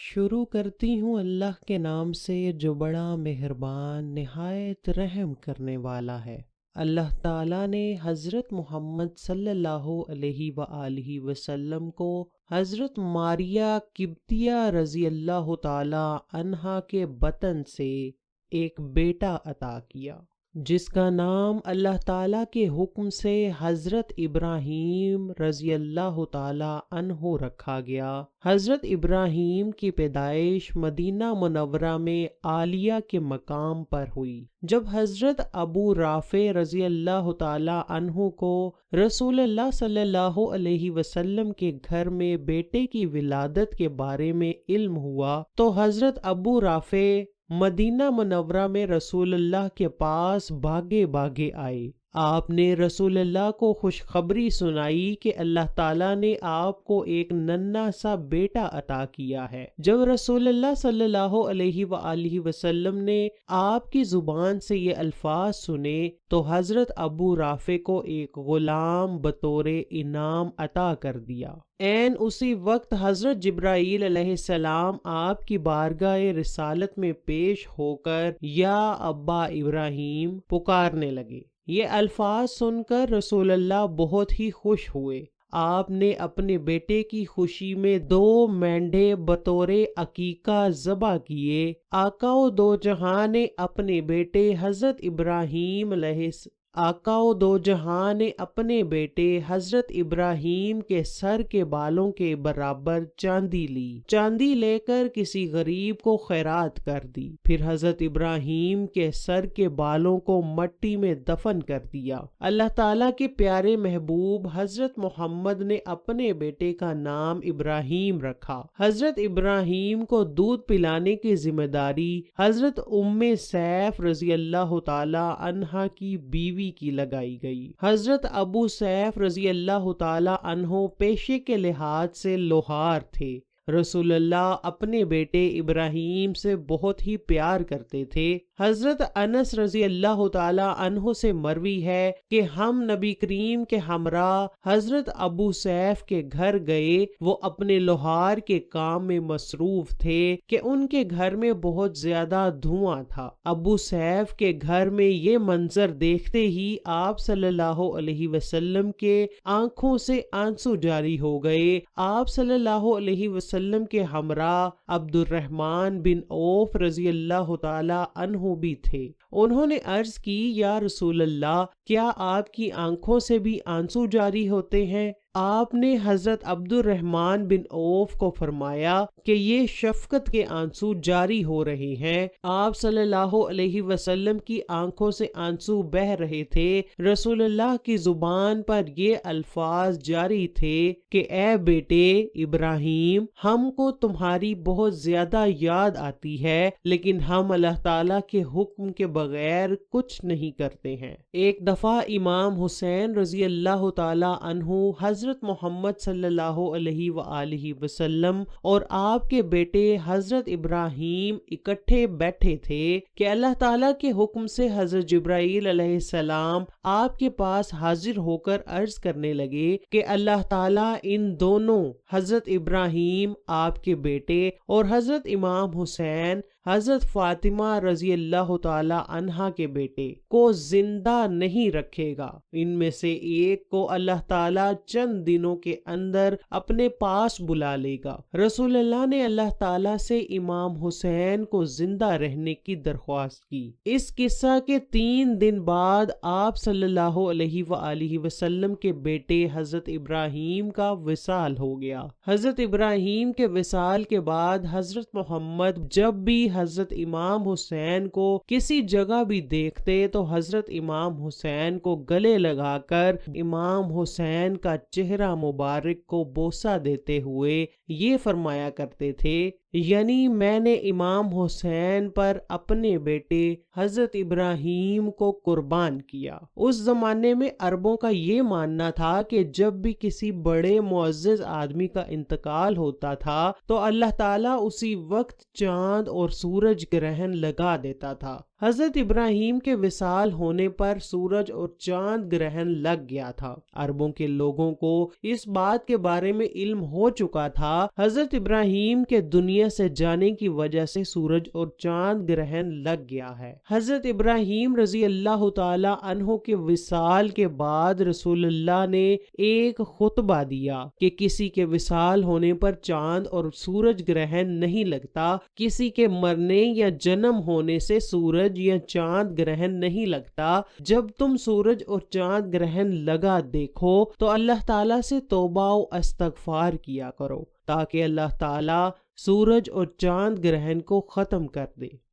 شروع کرتی ہوں اللہ کے نام سے جو بڑا مہربان نہایت رحم کرنے والا ہے۔ اللہ تعالیٰ نے حضرت محمد صلی اللہ علیہ وآلہ وسلم کو حضرت ماریہ قبطیہ رضی اللہ تعالی عنہا کے بطن سے ایک بیٹا عطا کیا، جس کا نام اللہ تعالیٰ کے حکم سے حضرت ابراہیم رضی اللہ تعالی عنہ رکھا گیا۔ حضرت ابراہیم کی پیدائش مدینہ منورہ میں عالیہ کے مقام پر ہوئی۔ جب حضرت ابو رافع رضی اللہ تعالی عنہ کو رسول اللہ صلی اللہ علیہ وسلم کے گھر میں بیٹے کی ولادت کے بارے میں علم ہوا تو حضرت ابو رافع مدینہ منورہ میں رسول اللہ کے پاس بھاگے بھاگے آئے۔ آپ نے رسول اللہ کو خوشخبری سنائی کہ اللہ تعالیٰ نے آپ کو ایک ننھا سا بیٹا عطا کیا ہے۔ جب رسول اللہ صلی اللہ علیہ وآلہ وسلم نے آپ کی زبان سے یہ الفاظ سنے تو حضرت ابو رافع کو ایک غلام بطور انعام عطا کر دیا۔ عین اسی وقت حضرت جبرائیل علیہ السلام آپ کی بارگاہ رسالت میں پیش ہو کر یا ابا ابراہیم پکارنے لگے۔ یہ الفاظ سن کر رسول اللہ بہت ہی خوش ہوئے۔ آپ نے اپنے بیٹے کی خوشی میں 2 مینڈھے بطور عقیقہ ذبح کیے۔ آقا و دو جہاں نے اپنے بیٹے حضرت ابراہیم کے سر کے بالوں کے برابر چاندی لی۔ چاندی لے کر کسی غریب کو خیرات کر دی، پھر حضرت ابراہیم کے سر کے بالوں کو مٹی میں دفن کر دیا۔ اللہ تعالیٰ کے پیارے محبوب حضرت محمد نے اپنے بیٹے کا نام ابراہیم رکھا۔ حضرت ابراہیم کو دودھ پلانے کی ذمہ داری حضرت ام سیف رضی اللہ تعالی عنہا کی بیوی کی لگائی گئی۔ حضرت ابو سیف رضی اللہ تعالی عنہ پیشے کے لحاظ سے لوہار تھے۔ رسول اللہ اپنے بیٹے ابراہیم سے بہت ہی پیار کرتے تھے۔ حضرت انس رضی اللہ تعالی عنہ سے مروی ہے کہ ہم نبی کریم کے ہمراہ حضرت ابو سیف کے گھر گئے۔ وہ اپنے لوہار کے کام میں مصروف تھے کہ ان کے گھر میں بہت زیادہ دھواں تھا۔ ابو سیف کے گھر میں یہ منظر دیکھتے ہی آپ صلی اللہ علیہ وسلم کے آنکھوں سے آنسو جاری ہو گئے۔ آپ صلی اللہ علیہ وسلم کے ہمراہ عبد الرحمن بن عوف رضی اللہ تعالی عنہ بھی تھے۔ انہوں نے عرض کی، یا رسول اللہ، کیا آپ کی آنکھوں سے بھی آنسو جاری ہوتے ہیں؟ آپ نے حضرت عبد الرحمن بن عوف کو فرمایا کہ یہ شفقت کے آنسو جاری ہو رہے ہیں۔ آپ صلی اللہ علیہ وسلم کی آنکھوں سے آنسو بہہ رہے تھے۔ رسول اللہ کی زبان پر یہ الفاظ جاری تھے کہ اے بیٹے ابراہیم، ہم کو تمہاری بہت زیادہ یاد آتی ہے، لیکن ہم اللہ تعالیٰ کے حکم کے بغیر کچھ نہیں کرتے ہیں۔ ایک دفعہ امام حسین رضی اللہ تعالی عنہ حضرت محمد صلی اللہ علیہ وآلہ وسلم اور آپ کے بیٹے حضرت ابراہیم اکٹھے بیٹھے تھے کہ اللہ تعالیٰ کے حکم سے حضرت جبرائیل علیہ السلام آپ کے پاس حاضر ہو کر عرض کرنے لگے کہ اللہ تعالیٰ ان دونوں حضرت ابراہیم آپ کے بیٹے اور حضرت امام حسین حضرت فاطمہ رضی اللہ تعالی عنہا کے بیٹے کو زندہ نہیں رکھے گا۔ ان میں سے ایک کو اللہ تعالیٰ چند دنوں کے اندر اپنے پاس بلا لے گا۔ رسول اللہ نے اللہ تعالیٰ سے امام حسین کو زندہ رہنے کی درخواست کی۔ اس قصہ کے 3 دن بعد آپ صلی اللہ علیہ وآلہ وسلم کے بیٹے حضرت ابراہیم کا وصال ہو گیا۔ حضرت ابراہیم کے وصال کے بعد حضرت محمد جب بھی حضرت امام حسین کو کسی جگہ بھی دیکھتے تو حضرت امام حسین کو گلے لگا کر امام حسین کا چہرہ مبارک کو بوسہ دیتے ہوئے یہ فرمایا کرتے تھے، یعنی میں نے امام حسین پر اپنے بیٹے حضرت ابراہیم کو قربان کیا۔ اس زمانے میں عربوں کا یہ ماننا تھا کہ جب بھی کسی بڑے معزز آدمی کا انتقال ہوتا تھا تو اللہ تعالیٰ اسی وقت چاند اور سورج گرہن لگا دیتا تھا۔ حضرت ابراہیم کے وصال ہونے پر سورج اور چاند گرہن لگ گیا تھا۔ عربوں کے لوگوں کو اس بات کے بارے میں علم ہو چکا تھا۔ حضرت ابراہیم کے دنیا سے جانے کی وجہ سے سورج اور چاند گرہن لگ گیا ہے۔ حضرت ابراہیم رضی اللہ تعالی عنہ کے وصال کے بعد رسول اللہ نے ایک خطبہ دیا کہ کسی کے وصال ہونے پر چاند اور سورج گرہن نہیں لگتا، کسی کے مرنے یا جنم ہونے سے سورج یا چاند گرہن نہیں لگتا۔ جب تم سورج اور چاند گرہن لگا دیکھو تو اللہ تعالیٰ سے توبہ و استغفار کیا کرو تاکہ اللہ تعالیٰ سورج اور چاند گرہن کو ختم کر دے۔